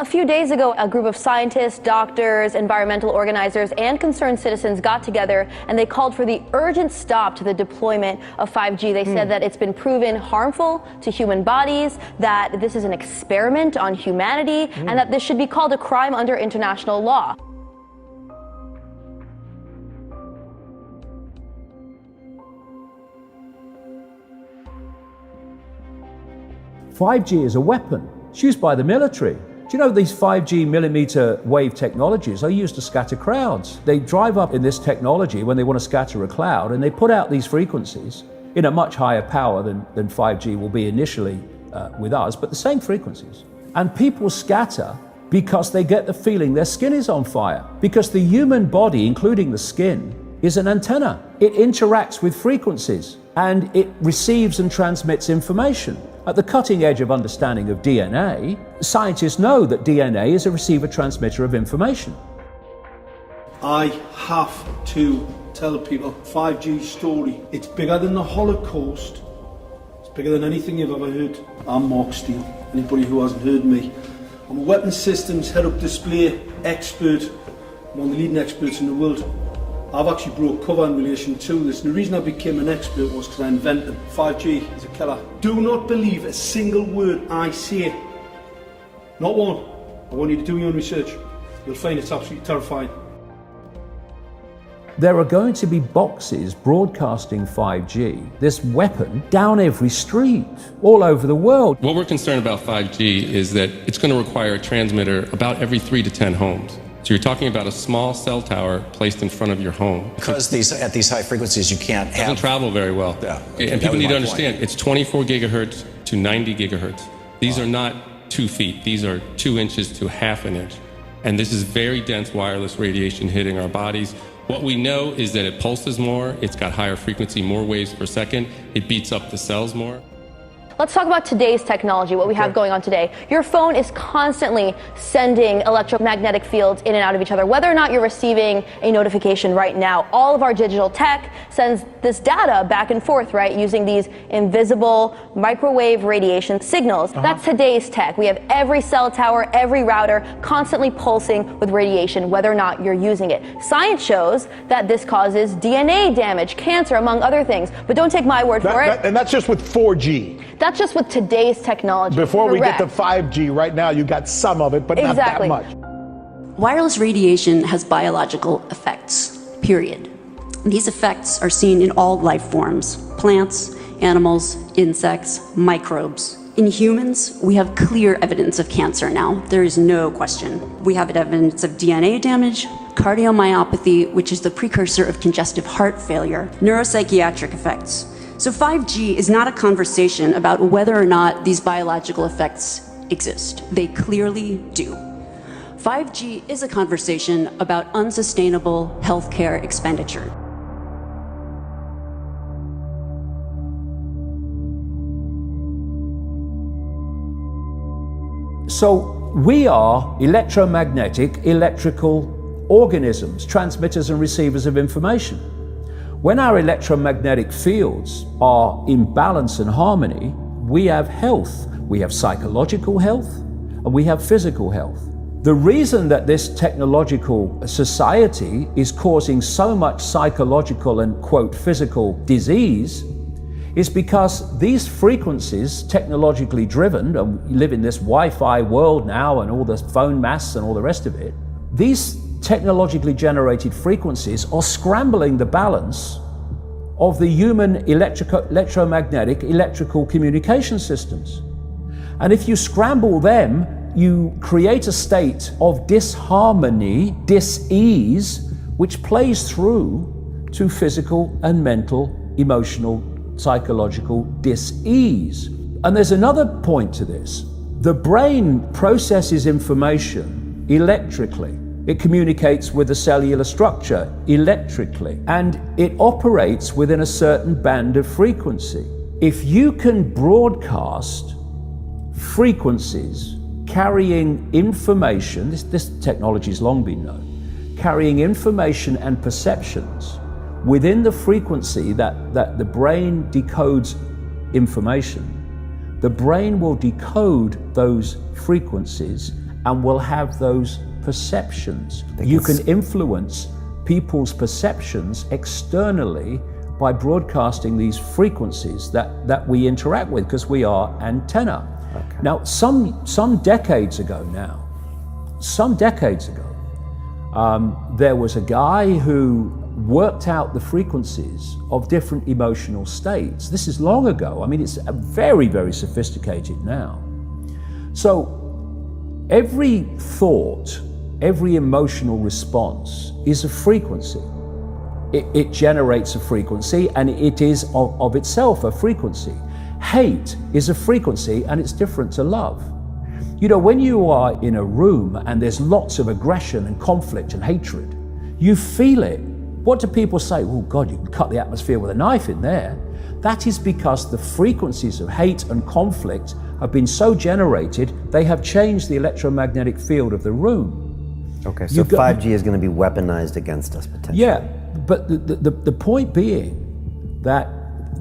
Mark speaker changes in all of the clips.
Speaker 1: A few days ago, a group of scientists, doctors, environmental organizers, and concerned citizens got together and they called for the urgent stop to the deployment of 5G. They said that it's been proven harmful to human bodies, that this is an experiment on humanity, and that this should be called a crime under international law.
Speaker 2: "5G is a weapon. It's used by the military. Do you know these 5G millimeter wave technologies are used to scatter crowds? They drive up in this technology when they want to scatter a cloud, and they put out these frequencies in a much higher power than 5G will be initially with us, but the same frequencies. And people scatter because they get the feeling their skin is on fire. Because the human body, including the skin, is an antenna. It interacts with frequencies and it receives and transmits information. At the cutting edge of understanding of DNA, scientists know that DNA is a receiver-transmitter of information.
Speaker 3: I have to tell people 5G story. It's bigger than the Holocaust. It's bigger than anything you've ever heard. I'm Mark Steele. Anybody who hasn't heard me. I'm a weapons systems head-up display expert. I'm one of the leading experts in the world. I've actually brought cover in relation to this, and the reason I became an expert was because I invented 5G is a killer. Do not believe a single word I say. Not one. I want you to do your own research. You'll find it's absolutely terrifying.
Speaker 2: There are going to be boxes broadcasting 5G, this weapon, down every street, all over the world.
Speaker 4: What we're concerned about 5G is that it's going to require a transmitter about every 3 to 10 homes. So you're talking about a small cell tower placed in front of your home.
Speaker 5: Because at these high frequencies you can't have...
Speaker 4: It doesn't travel very well.
Speaker 5: Yeah.
Speaker 4: And people need to understand, it's 24 gigahertz to 90 gigahertz. These are not 2 feet. These are 2 inches to half an inch. And this is very dense wireless radiation hitting our bodies. What we know is that it pulses more, it's got higher frequency, more waves per second, it beats up the cells more.
Speaker 1: Let's talk about today's technology, what we have going on today. Your phone is constantly sending electromagnetic fields in and out of each other. Whether or not you're receiving a notification right now, all of our digital tech sends this data back and forth, right, using these invisible microwave radiation signals. That's today's tech. We have every cell tower, every router constantly pulsing with radiation, whether or not you're using it. Science shows that this causes DNA damage, cancer, among other things. But don't take my word for it.
Speaker 6: And that's just with 4G.
Speaker 1: That's just with today's technology.
Speaker 6: Before we get to 5G, right now you got some of it, but not that much.
Speaker 7: Wireless radiation has biological effects, period. These effects are seen in all life forms: plants, animals, insects, microbes. In humans, we have clear evidence of cancer now. There is no question. We have evidence of DNA damage, cardiomyopathy, which is the precursor of congestive heart failure, neuropsychiatric effects. So 5G is not a conversation about whether or not these biological effects exist. They clearly do. 5G is a conversation about unsustainable healthcare expenditure.
Speaker 2: So we are electromagnetic, electrical organisms, transmitters and receivers of information. When our electromagnetic fields are in balance and harmony, we have health. We have psychological health and we have physical health. The reason that this technological society is causing so much psychological and, quote, physical disease is because these frequencies, technologically driven, and we live in this Wi-Fi world now and all the phone masts and all the rest of it, these technologically generated frequencies are scrambling the balance of the human electromagnetic electrical communication systems. And if you scramble them, you create a state of disharmony, dis-ease, which plays through to physical and mental, emotional, psychological dis-ease. And there's another point to this. The brain processes information electrically. It communicates with the cellular structure electrically, and it operates within a certain band of frequency. If you can broadcast frequencies carrying information, this technology has long been known, carrying information and perceptions within the frequency that the brain decodes information, the brain will decode those frequencies and will have those perceptions. You can influence people's perceptions externally by broadcasting these frequencies that we interact with, because we are antenna.
Speaker 8: Okay.
Speaker 2: Now, some decades ago, there was a guy who worked out the frequencies of different emotional states. This is long ago. I mean, it's very, very sophisticated now. So every thought, every emotional response is a frequency. It generates a frequency, and it is of itself a frequency. Hate is a frequency, and it's different to love. You know, when you are in a room and there's lots of aggression and conflict and hatred, you feel it. What do people say? Oh God, you can cut the atmosphere with a knife in there. That is because the frequencies of hate and conflict have been so generated, they have changed the electromagnetic field of the room.
Speaker 8: Okay, so 5G is going to be weaponized against us potentially.
Speaker 2: Yeah, but the point being that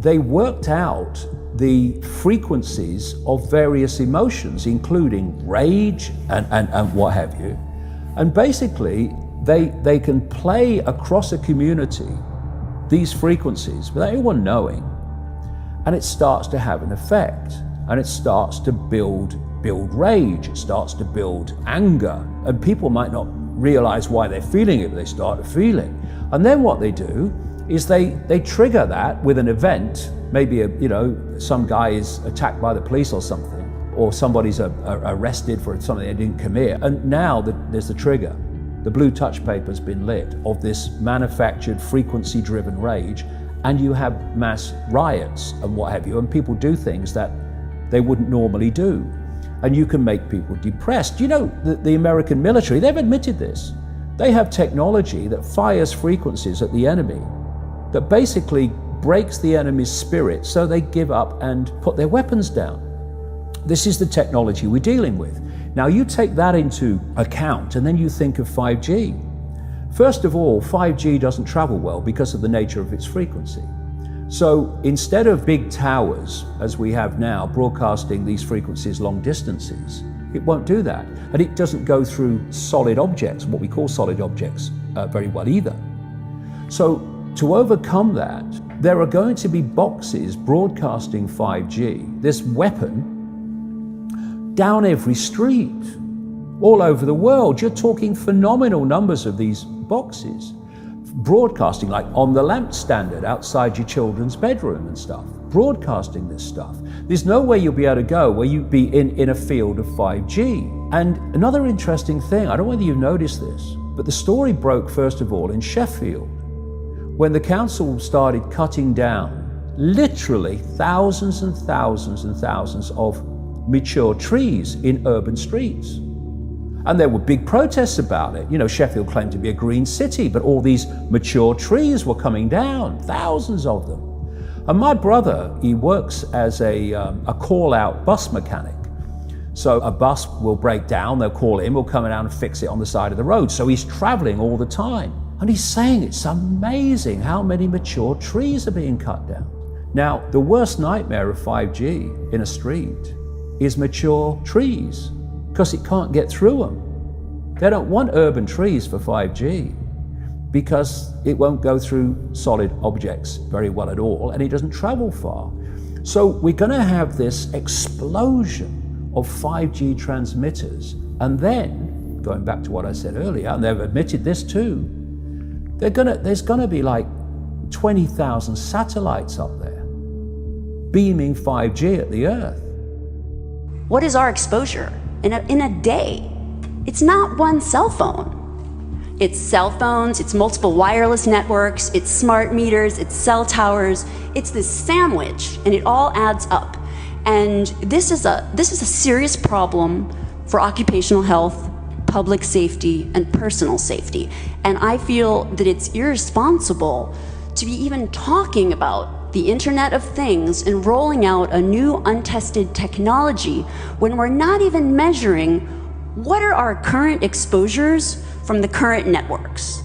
Speaker 2: they worked out the frequencies of various emotions, including rage and what have you. And basically, they can play across a community these frequencies without anyone knowing. And it starts to have an effect. And it starts to build rage, it starts to build anger. And people might not realize why they're feeling it, but they start to feel it. And then what they do is they trigger that with an event. Maybe some guy is attacked by the police or something, or somebody's arrested for something they didn't commit. And now there's the trigger. The blue touch paper's been lit of this manufactured frequency-driven rage, and you have mass riots and what have you, and people do things that they wouldn't normally do. And you can make people depressed. You know, the American military, they've admitted this. They have technology that fires frequencies at the enemy that basically breaks the enemy's spirit so they give up and put their weapons down. This is the technology we're dealing with. Now you take that into account and then you think of 5G. First of all, 5G doesn't travel well because of the nature of its frequency. So instead of big towers, as we have now, broadcasting these frequencies long distances, it won't do that. And it doesn't go through solid objects, what we call solid objects, very well either. So to overcome that, there are going to be boxes broadcasting 5G, this weapon, down every street, all over the world. You're talking phenomenal numbers of these boxes, broadcasting like on the lamp standard outside your children's bedroom and stuff, broadcasting this stuff. There's no way you'll be able to go where you'd be in a field of 5G. And another interesting thing, I don't know whether you've noticed this, but the story broke first of all in Sheffield, when the council started cutting down literally thousands and thousands and thousands of mature trees in urban streets. And there were big protests about it. You know, Sheffield claimed to be a green city, but all these mature trees were coming down, thousands of them. And my brother, he works as a call-out bus mechanic. So a bus will break down, they'll call him, we'll come down and fix it on the side of the road. So he's traveling all the time. And he's saying it's amazing how many mature trees are being cut down. Now, the worst nightmare of 5G in a street is mature trees, because it can't get through them. They don't want urban trees for 5G because it won't go through solid objects very well at all, and it doesn't travel far. So we're going to have this explosion of 5G transmitters, and then, going back to what I said earlier, and they've admitted this too, there's going to be like 20,000 satellites up there beaming 5G at the Earth.
Speaker 7: What is our exposure in a day? It's not one cell phone. It's cell phones, it's multiple wireless networks, it's smart meters, it's cell towers. It's this sandwich, and it all adds up. And this is a serious problem for occupational health, public safety, and personal safety. And I feel that it's irresponsible to be even talking about the Internet of Things and rolling out a new untested technology when we're not even measuring what are our current exposures from the current networks.